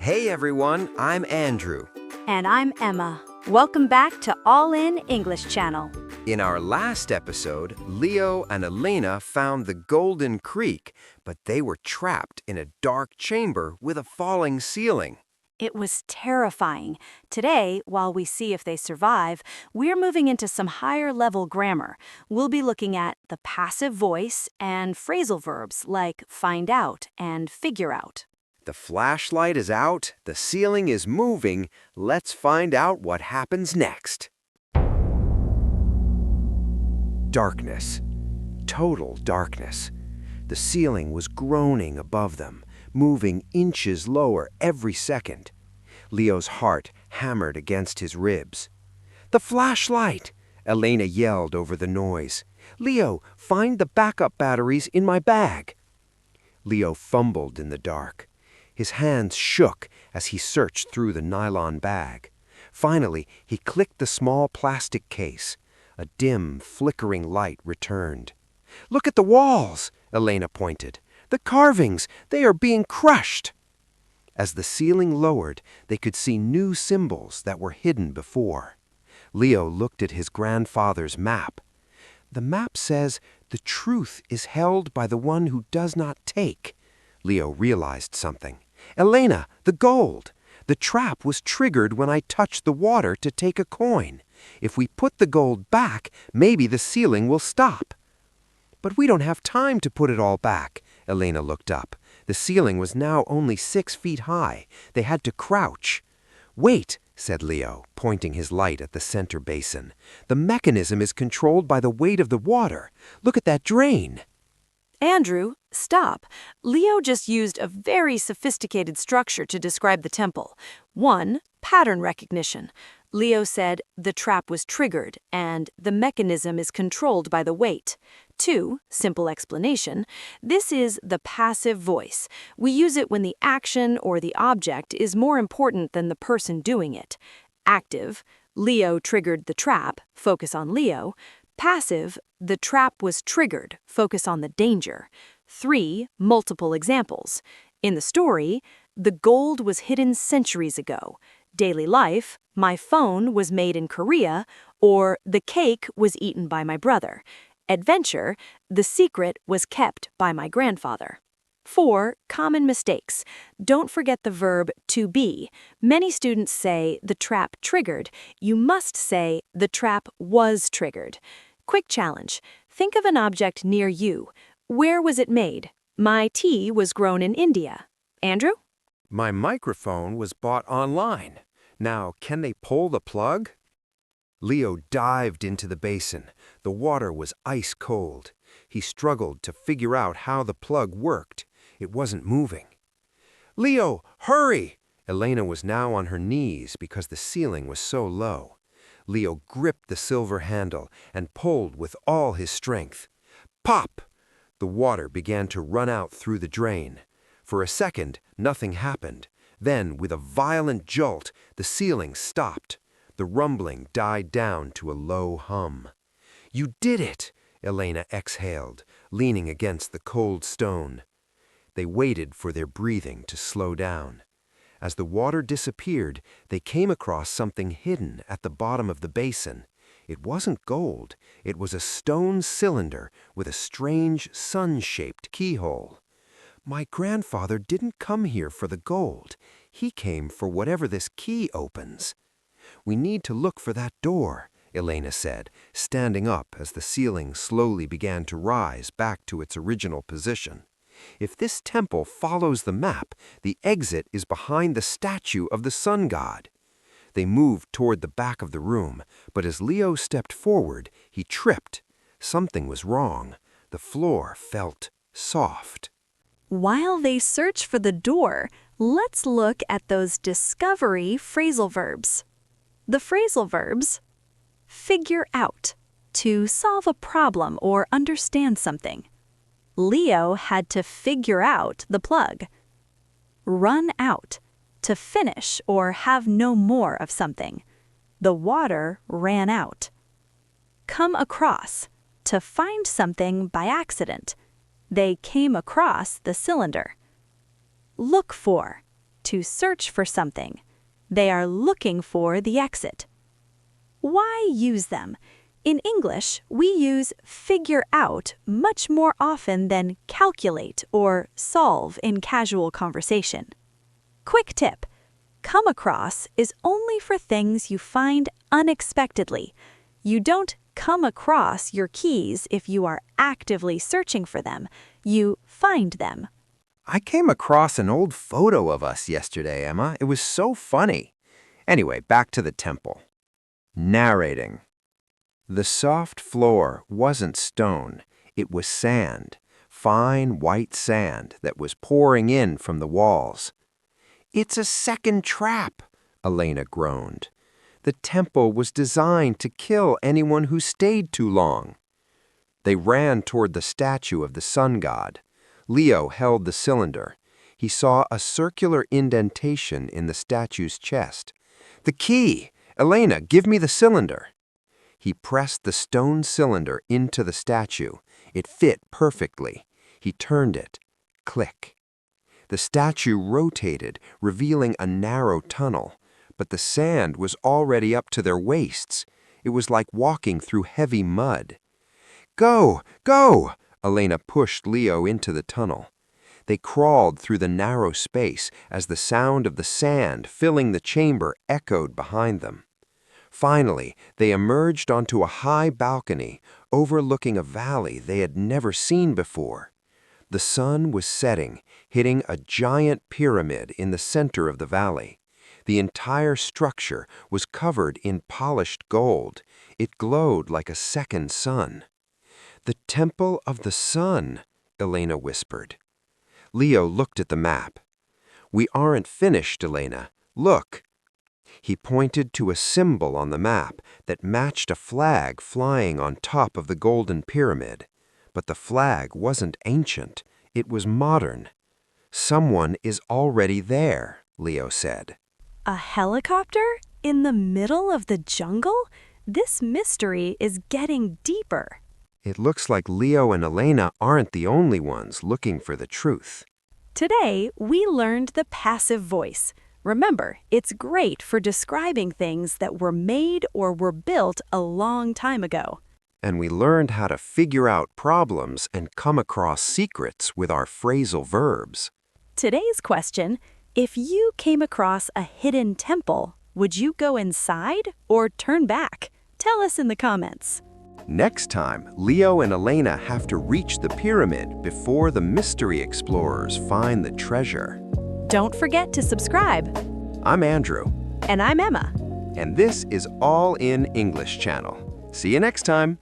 Hey everyone, I'm Andrew. And I'm Emma. Welcome back to All In English Channel. In our last episode, Leo and Elena found the Golden Creek, but they were trapped in a dark chamber with a falling ceiling. It was terrifying. Today, while we see if they survive, we're moving into some higher-level grammar. We'll be looking at the passive voice and phrasal verbs like find out and figure out. The flashlight is out, the ceiling is moving. Let's find out what happens next. Darkness. Total darkness. The ceiling was groaning above them, moving inches lower every second. Leo's heart hammered against his ribs. "The flashlight!" Elena yelled over the noise. "Leo, find the backup batteries in my bag." Leo fumbled in the dark. His hands shook as he searched through the nylon bag. Finally, he clicked the small plastic case. A dim, flickering light returned. "Look at the walls," Elena pointed. "The carvings, they are being crushed." As the ceiling lowered, they could see new symbols that were hidden before. Leo looked at his grandfather's map. "The map says, 'The truth is held by the one who does not take.'" Leo realized something. "Elena, the gold! The trap was triggered when I touched the water to take a coin. If we put the gold back, maybe the ceiling will stop." "But we don't have time to put it all back." Elena looked up. The ceiling was now only 6 feet high. They had to crouch. "Wait," said Leo, pointing his light at the center basin. "The mechanism is controlled by the weight of the water. Look at that drain." Andrew, stop. Leo just used a very sophisticated structure to describe the temple. 1. Pattern recognition. Leo said the trap was triggered and the mechanism is controlled by the weight. 2. Simple explanation. This is the passive voice. We use it when the action or the object is more important than the person doing it. Active. Leo triggered the trap. Focus on Leo. Passive, the trap was triggered, focus on the danger. 3. Multiple examples. In the story, the gold was hidden centuries ago. Daily life, my phone was made in Korea, or the cake was eaten by my brother. Adventure, the secret was kept by my grandfather. 4. Common mistakes. Don't forget the verb to be. Many students say the trap triggered. You must say the trap was triggered. Quick challenge. Think of an object near you. Where was it made? My tea was grown in India. Andrew? "My microphone was bought online. Now, can they pull the plug?" Leo dived into the basin. The water was ice cold. He struggled to figure out how the plug worked. It wasn't moving. "Leo, hurry!" Elena was now on her knees because the ceiling was so low. Leo gripped the silver handle and pulled with all his strength. Pop! The water began to run out through the drain. For a second, nothing happened. Then, with a violent jolt, the ceiling stopped. The rumbling died down to a low hum. "You did it!" Elena exhaled, leaning against the cold stone. They waited for their breathing to slow down. As the water disappeared, they came across something hidden at the bottom of the basin. It wasn't gold. It was a stone cylinder with a strange sun-shaped keyhole. "My grandfather didn't come here for the gold. He came for whatever this key opens." "We need to look for that door," Elena said, standing up as the ceiling slowly began to rise back to its original position. "If this temple follows the map, the exit is behind the statue of the sun god." They moved toward the back of the room, but as Leo stepped forward, he tripped. Something was wrong. The floor felt soft. While they search for the door, let's look at those discovery phrasal verbs. The phrasal verbs: figure out, to solve a problem or understand something. Leo had to figure out the plug. Run out, to finish or have no more of something. The water ran out. Come across, to find something by accident. They came across the cylinder. Look for, to search for something. They are looking for the exit. Why use them? In English, we use figure out much more often than calculate or solve in casual conversation. Quick tip: come across is only for things you find unexpectedly. You don't come across your keys if you are actively searching for them. You find them. I came across an old photo of us yesterday, Emma. It was so funny. Anyway, back to the temple. Narrating. The soft floor wasn't stone. It was sand, fine white sand that was pouring in from the walls. "It's a second trap," Elena groaned. "The temple was designed to kill anyone who stayed too long." They ran toward the statue of the sun god. Leo held the cylinder. He saw a circular indentation in the statue's chest. "The key! Elena, give me the cylinder." He pressed the stone cylinder into the statue. It fit perfectly. He turned it. Click. The statue rotated, revealing a narrow tunnel, but the sand was already up to their waists. It was like walking through heavy mud. "Go! Go!" Elena pushed Leo into the tunnel. They crawled through the narrow space as the sound of the sand filling the chamber echoed behind them. Finally, they emerged onto a high balcony overlooking a valley they had never seen before. The sun was setting, hitting a giant pyramid in the center of the valley. The entire structure was covered in polished gold. It glowed like a second sun. "The Temple of the Sun," Elena whispered. Leo looked at the map. "We aren't finished, Elena. Look." He pointed to a symbol on the map that matched a flag flying on top of the golden pyramid. But the flag wasn't ancient. It was modern. "Someone is already there," Leo said. A helicopter? In the middle of the jungle? This mystery is getting deeper. It looks like Leo and Elena aren't the only ones looking for the truth. Today, we learned the passive voice. Remember, it's great for describing things that were made or were built a long time ago. And we learned how to figure out problems and come across secrets with our phrasal verbs. Today's question: if you came across a hidden temple, would you go inside or turn back? Tell us in the comments. Next time, Leo and Elena have to reach the pyramid before the mystery explorers find the treasure. Don't forget to subscribe. I'm Andrew. And I'm Emma. And this is All in English Channel. See you next time.